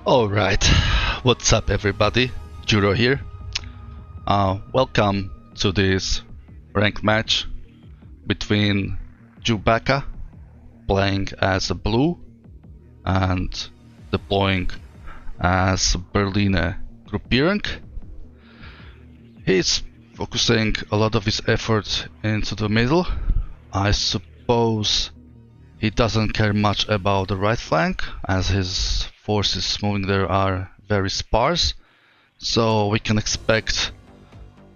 Alright, what's up everybody? Duro here. Welcome to this ranked match between DuroSVK playing as a blue and deploying as Berliner Gruppierung. He's focusing a lot of his effort into the middle. I suppose he doesn't care much about the right flank, as his forces moving there are very sparse, so we can expect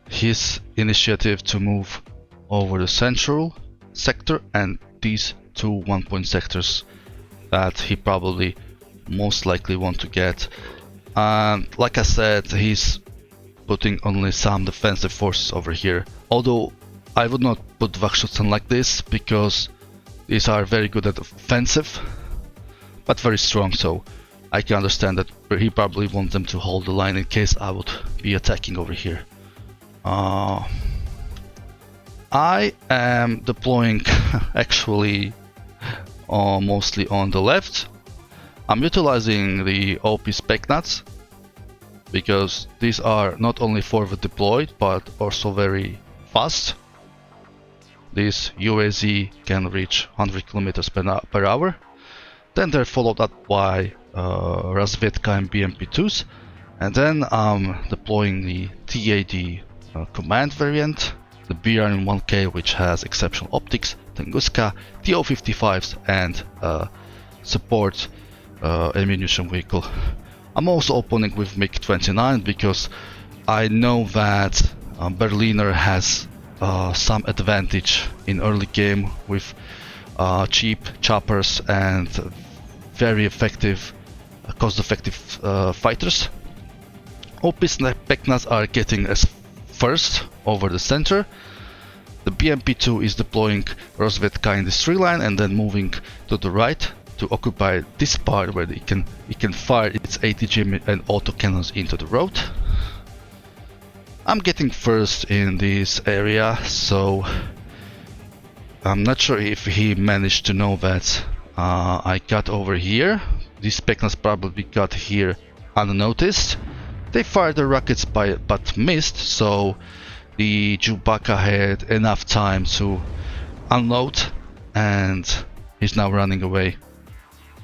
his initiative to move over the central sector and these two 1-point sectors that he probably most likely want to get. Like I said, he's putting only some defensive forces over here, although I would not put Wachschutzen like this because these are very good at offensive but very strong, so I can understand that he probably wants them to hold the line in case I would be attacking over here. I am deploying actually mostly on the left. I'm utilizing the OP Specnats because these are not only forward deployed but also very fast. This UAZ can reach 100 km per hour. Then they're followed up by DuroSVK and BMP2s, and then I'm deploying the TAD command variant, the BRN1K, which has exceptional optics, Tunguska, TO55s, and support ammunition vehicle. I'm also opening with MiG-29 because I know that Berliner has some advantage in early game with cheap choppers and very effective, cost-effective fighters. OP Specnats are getting as first over the center. The BMP2 is deploying DuroSVK in this tree line and then moving to the right to occupy this part where it can fire its ATG and autocannons into the road. I'm getting first in this area, so I'm not sure if he managed to know that I got over here. These Specnats probably got here unnoticed. They fired the rockets but missed, so the DuroSVK had enough time to unload and he's now running away.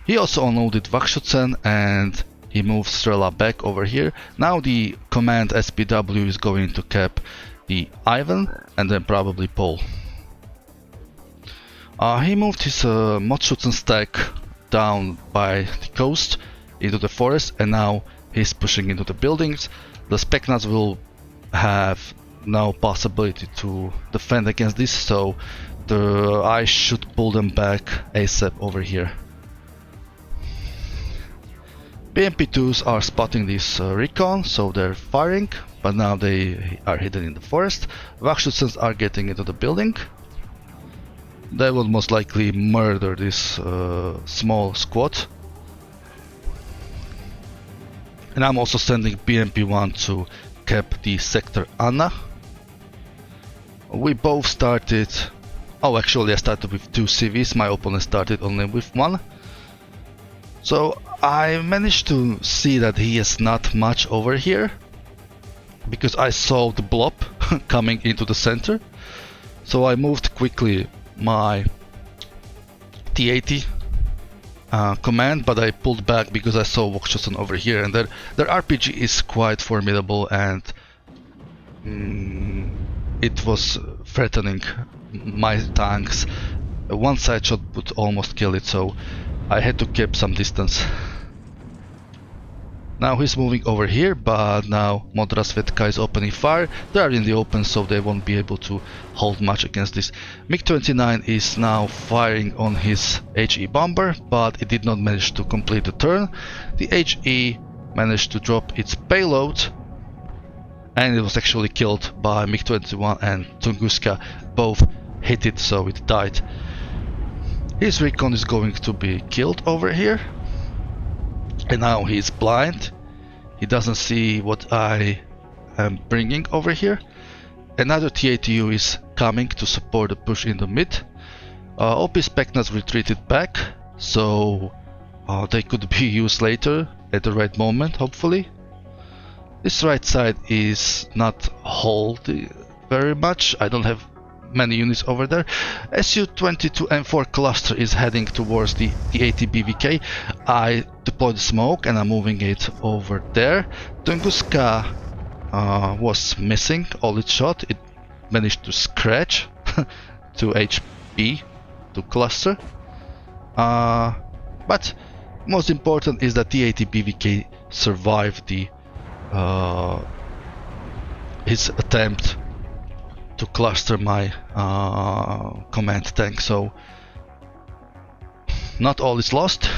He also unloaded Wachschutzen and he moved Strela back over here. Now the command SPW is going to cap the Ivan and then probably Paul. He moved his Motschutzen stack down by the coast into the forest, and now he's pushing into the buildings. The Specnats will have no possibility to defend against this, so I should pull them back ASAP over here. BMP2s are spotting this recon, so they're firing, but now they are hidden in the forest. Wachschutzens are getting into the building. They will most likely murder this small squad. And I'm also sending BMP1 to cap the sector Anna. We both started... Oh, actually I started with 2 CVs, my opponent started only with 1. So I managed to see that he is not much over here, because I saw the blob coming into the center. So I moved quickly my T80 command, but I pulled back because I saw Wachschutzen over here, and their RPG is quite formidable and it was threatening my tanks. One side shot would almost kill it, so I had to keep some distance. Now he's moving over here, but now DuroSVK is opening fire. They are in the open, so they won't be able to hold much against this. MiG-29 is now firing on his HE bomber, but it did not manage to complete the turn. The HE managed to drop its payload, and it was actually killed by MiG-21 and Tunguska. Both hit it, so it died. His recon is going to be killed over here. And now he's blind. He doesn't see what I am bringing over here. Another TATU is coming to support the push in the mid. OP Specnats retreated back, so they could be used later at the right moment, hopefully. This right side is not holding very much. I don't have many units over there. Su-22 M4 cluster is heading towards the AT-BVK. I deployed the smoke and I'm moving it over there. Tunguska was missing all its shot. It managed to scratch 2 HP to cluster. But most important is that the AT-BVK survived the his attempt to cluster my command tank, so not all is lost.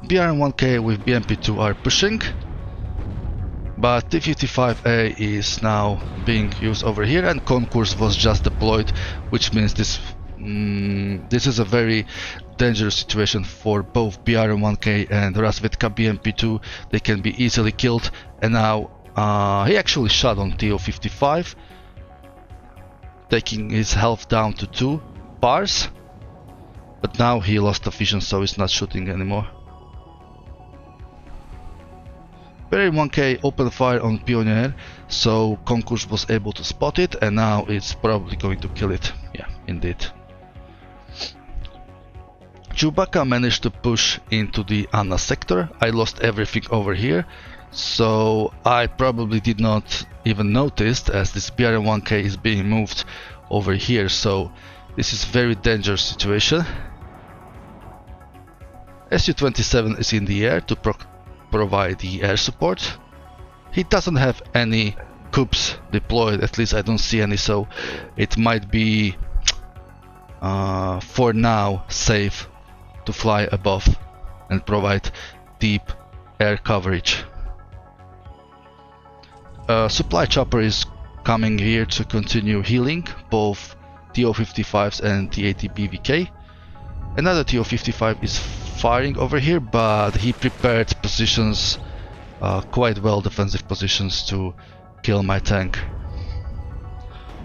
BRM-1K with BMP-2 are pushing, but T-55A is now being used over here, and Concourse was just deployed, which means this is a very dangerous situation for both BRM-1K and DuroSVK BMP-2. They can be easily killed, and now he actually shot on TO-55, taking his health down to 2 bars, but now he lost the vision, so he's not shooting anymore. BRM-1K opened fire on Pioneer, so Concourse was able to spot it, and now it's probably going to kill it. Yeah, indeed. Chewbacca managed to push into the Anna sector. I lost everything over here, so I probably did not even notice, as this BRM-1K is being moved over here, so this is very dangerous situation. Su-27 is in the air to provide the air support. He doesn't have any coops deployed, at least I don't see any, so it might be for now safe to fly above and provide deep air coverage. Supply chopper is coming here to continue healing both TO-55s and the AT-BVK. Another TO-55 is firing over here, but he prepared positions, quite well defensive positions, to kill my tank.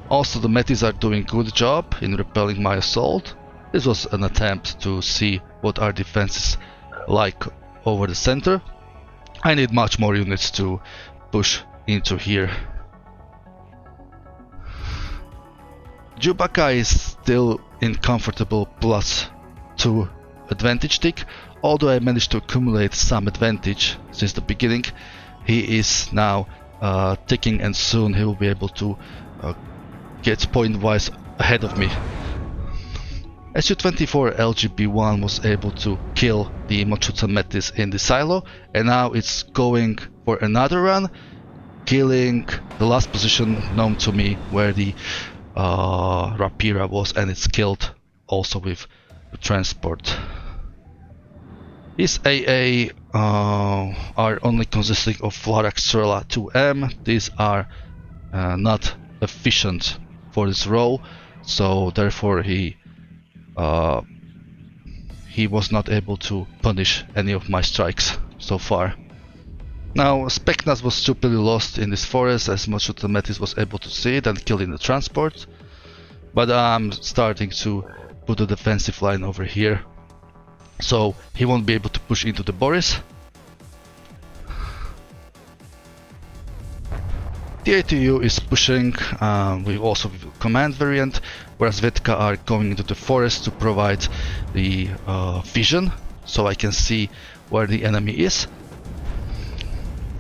Also, the Metis are doing good job in repelling my assault. This was an attempt to see what our defense is like over the center. I need much more units to push into here. Chewbacca is still in comfortable +2 advantage tick. Although I managed to accumulate some advantage since the beginning, he is now ticking, and soon he will be able to get point-wise ahead of me. Su-24 LGB-1 was able to kill the Mochuta Metis in the silo, and now it's going for another run, killing the last position known to me where the Rapira was, and it's killed also with the transport. His AA are only consisting of Flaraxtrella 2M. These are not efficient for this role, so therefore he was not able to punish any of my strikes so far. Now, Specnas was stupidly lost in this forest, as Mochuta Metis was able to see it and kill in the transport. But I'm starting to put a defensive line over here, so he won't be able to push into the Boris. The ATU is pushing, we also with command variant, whereas Vitka are going into the forest to provide the vision, so I can see where the enemy is.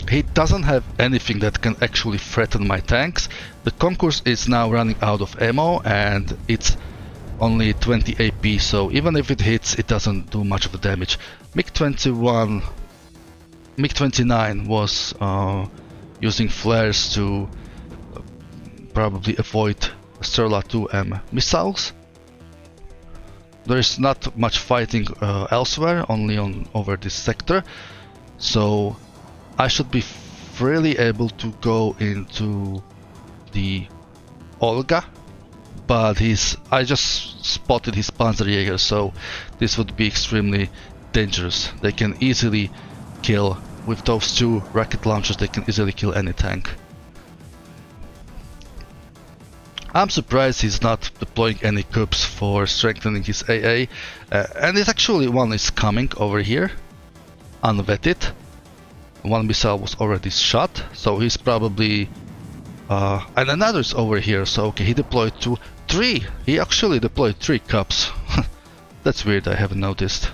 He doesn't have anything that can actually threaten my tanks. The Concourse is now running out of ammo, and it's only 20 AP, so even if it hits, it doesn't do much of a damage. MiG-29 was using flares to probably avoid Strela 2M missiles. There is not much fighting elsewhere, only over this sector, so I should be freely able to go into the Olga, but I just spotted his Panzerjäger, so this would be extremely dangerous. They can easily kill, with those 2 rocket launchers, they can easily kill any tank. I'm surprised he's not deploying any coops for strengthening his AA, and it's actually one is coming over here, unvetted. One missile was already shot, so he's probably and another's over here. So okay, he deployed three. He actually deployed 3 cups. That's weird, I haven't noticed.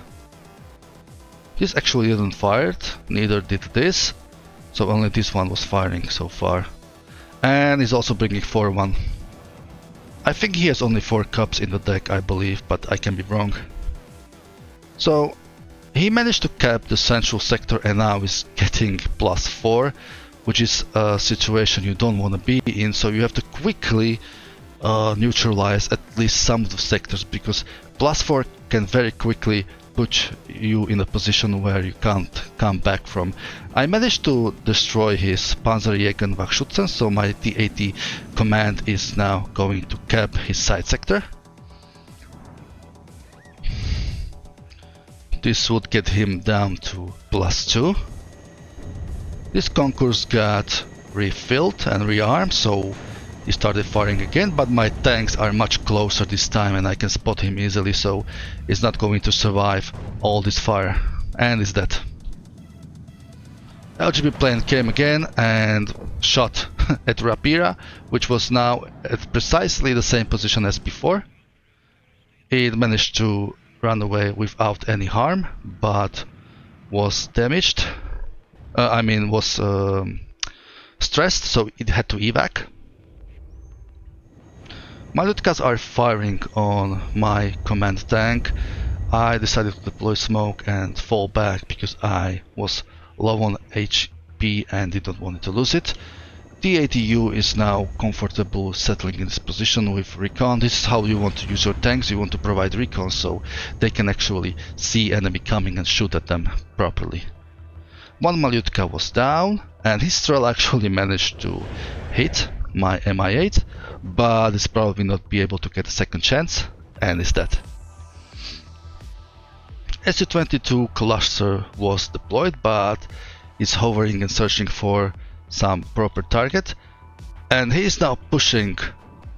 This actually didn't fire, neither did this. So only this one was firing so far. And he's also bringing 4-1. I think he has only 4 cups in the deck, I believe, but I can be wrong. So he managed to cap the central sector and now is getting +4, which is a situation you don't want to be in, so you have to quickly neutralize at least some of the sectors, because +4 can very quickly put you in a position where you can't come back from. I managed to destroy his Panzerjägerwachtschützen, so my T-80 command is now going to cap his side sector. This would get him down to +2. This concourse got refilled and rearmed, so he started firing again, but my tanks are much closer this time and I can spot him easily, so he's not going to survive all this fire, and is dead. LGB plane came again and shot at Rapira, which was now at precisely the same position as before. It managed to run away without any harm, but was damaged. Was stressed, so it had to evac. My Lutkas are firing on my command tank. I decided to deploy smoke and fall back because I was low on HP and didn't want to lose it. The ATU is now comfortable settling in this position with recon. This is how you want to use your tanks. You want to provide recon so they can actually see enemy coming and shoot at them properly. One Malyutka was down, and his Strel actually managed to hit my Mi-8, but is probably not be able to get a second chance, and is dead. Su-22 cluster was deployed, but is hovering and searching for some proper target, and he is now pushing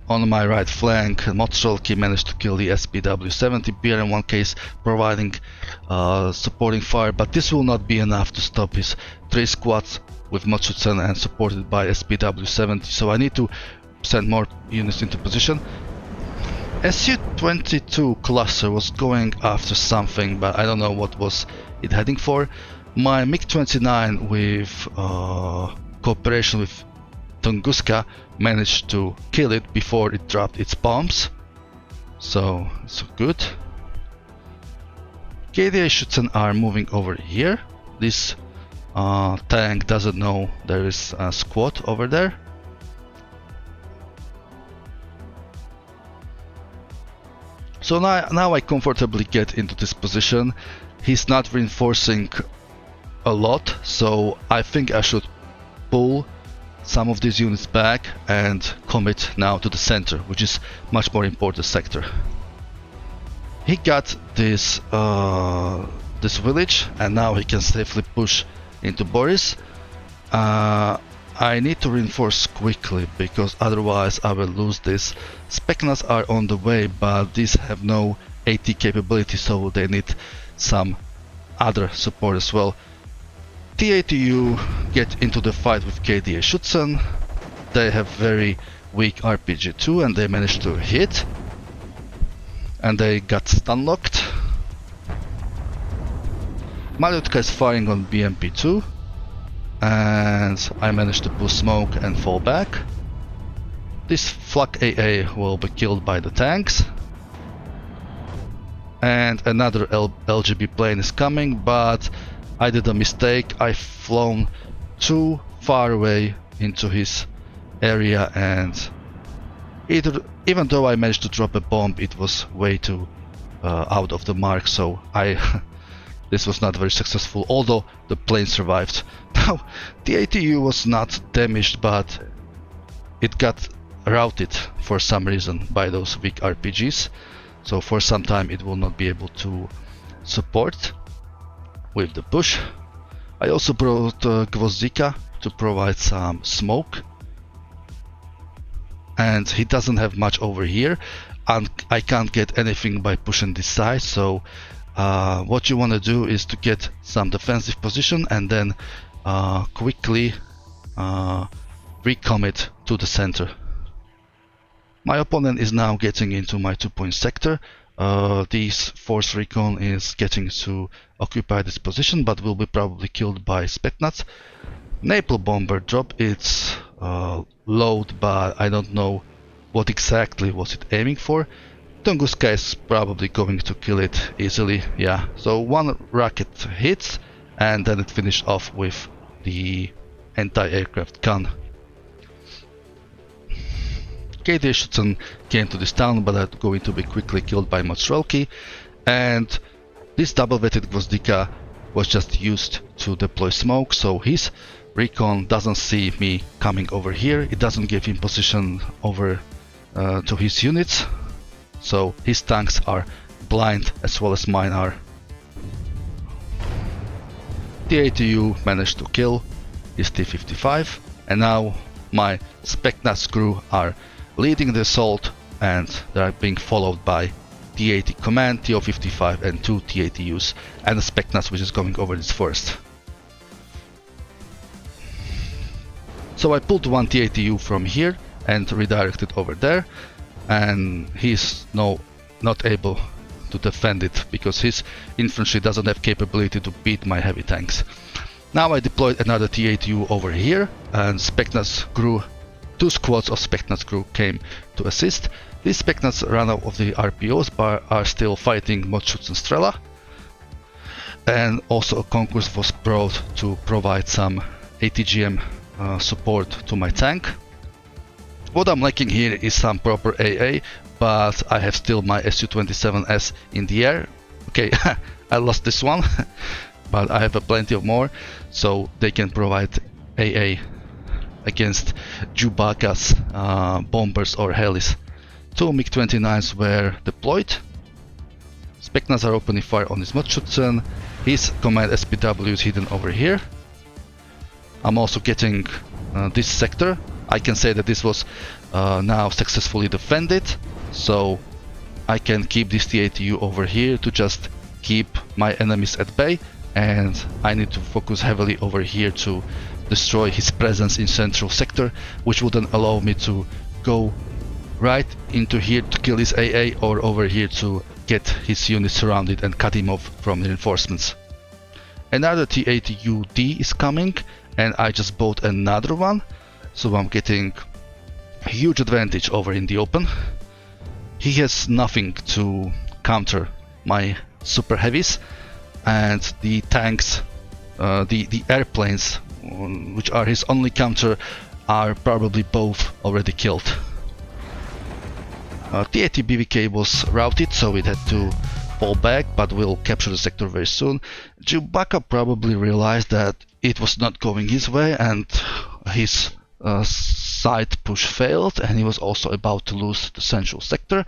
on my right flank. Mostrelki managed to kill the SPW-70, BR in one case providing supporting fire, but this will not be enough to stop his 3 squads with Motsutzen and supported by SPW-70, so I need to send more units into position. Su-22 cluster was going after something, but I don't know what was it heading for. My MiG-29 with cooperation with Tunguska managed to kill it before it dropped its bombs, so it's good. KDA Schützen are moving over here. This tank doesn't know there is a squad over there. So now I comfortably get into this position. He's not reinforcing a lot, so I think I should pull some of these units back and commit now to the center, which is much more important sector. He got this this village, and now he can safely push into Boris. I need to reinforce quickly because otherwise I will lose this. Specnas are on the way, but these have no AT capability, so they need some other support as well. TATU get into the fight with KDA Schützen. They have very weak RPG too, and they managed to hit. And they got stun locked. Malyutka is firing on BMP2. And I managed to push smoke and fall back. This flak AA will be killed by the tanks. And another LGB plane is coming, but I did a mistake. I've flown too far away into his area, and even though I managed to drop a bomb, it was way too out of the mark, so this was not very successful, although the plane survived. Now, the ATU was not damaged, but it got routed for some reason by those weak RPGs, so for some time it will not be able to support with the push. I also brought DuroSVK to provide some smoke, and he doesn't have much over here, and I can't get anything by pushing this side, so what you want to do is to get some defensive position and then quickly recommit to the center. My opponent is now getting into my 2-point sector. This force recon is getting to occupy this position, but will be probably killed by Spetsnaz. Napal bomber drop its load, but I don't know what exactly was it aiming for. Tunguska is probably going to kill it easily, yeah. So one rocket hits, and then it finished off with the anti-aircraft gun. KD Schutzen came to this town, but are going to be quickly killed by Mostrelki, and this double-vetted Gvozdika was just used to deploy smoke, so his recon doesn't see me coming over here. It doesn't give him position over to his units, so his tanks are blind as well as mine are. The ATU managed to kill his T-55, and now my Spetsnaz crew are leading the assault, and they are being followed by T-80 command, TO-55 and 2 T-80Us, and the Spetsnaz which is going over this first. So I pulled one T-80U from here and redirected over there, and he's now not able to defend it because his infantry doesn't have capability to beat my heavy tanks. Now I deployed another T-80U over here, and Spetsnaz crew, 2 squads of Spetsnaz crew came to assist. These Spetsnaz ran out of the RPOs but are still fighting Moschützenstrela, and also a concourse was brought to provide some ATGM support to my tank. What I'm lacking here is some proper AA, but I have still my Su-27S in the air. Okay, I lost this one, but I have plenty of more, so they can provide AA against Chewbacca's bombers or helis. 2 MiG-29s were deployed. Spetsnaz are opening fire on his Moschützen. His command SPW is hidden over here. I'm also getting this sector. I can say that this was now successfully defended, so I can keep this T-80U over here to just keep my enemies at bay, and I need to focus heavily over here to destroy his presence in central sector, which would then allow me to go right into here to kill his AA, or over here to get his unit surrounded and cut him off from reinforcements. Another T-80UD is coming, and I just bought another one, so I'm getting a huge advantage over in the open. He has nothing to counter my super heavies, and the tanks, the airplanes, which are his only counter, are probably both already killed. T-80 BVK was routed, so it had to fall back, but will capture the sector very soon. Chewbacca probably realized that it was not going his way, and his side push failed, and he was also about to lose the central sector,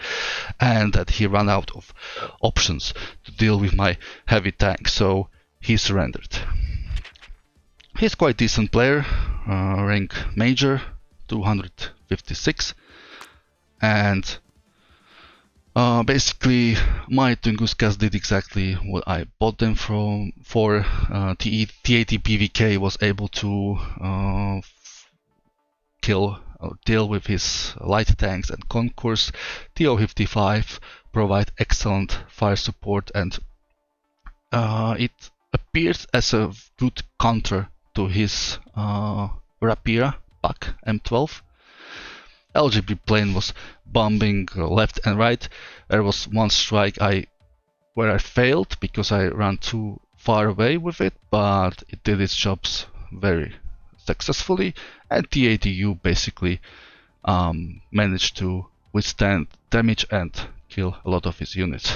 and that he ran out of options to deal with my heavy tank, so he surrendered. He's quite decent player, rank major, 256, and basically my Tunguskas did exactly what I bought them for. T-80 PVK was able to kill or deal with his light tanks and concourse. TO-55 provide excellent fire support, and it appears as a good counter to his Rapira pack M12. LGB plane was bombing left and right. There was one strike where I failed because I ran too far away with it, but it did its jobs very successfully, and T-80U basically managed to withstand damage and kill a lot of his units.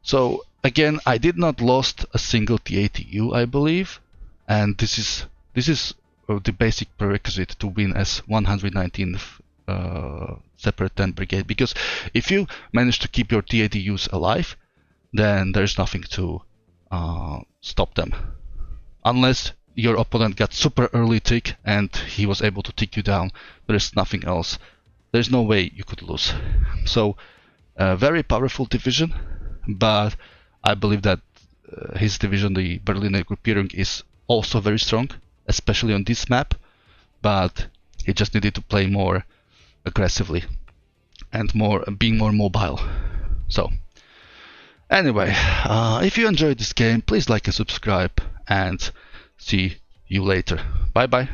So again, I did not lost a single T-80U, I believe, and this is the basic prerequisite to win as 119th separate 10 brigade, because if you manage to keep your T-80Us alive, then there's nothing to stop them, unless your opponent got super early tick and he was able to tick you down. There's nothing else. There's no way you could lose. So a very powerful division, but I believe that his division, the Berliner Gruppierung, is also very strong, especially on this map, but he just needed to play more aggressively and being more mobile. So anyway, if you enjoyed this game, please like and subscribe, and see you later. Bye bye.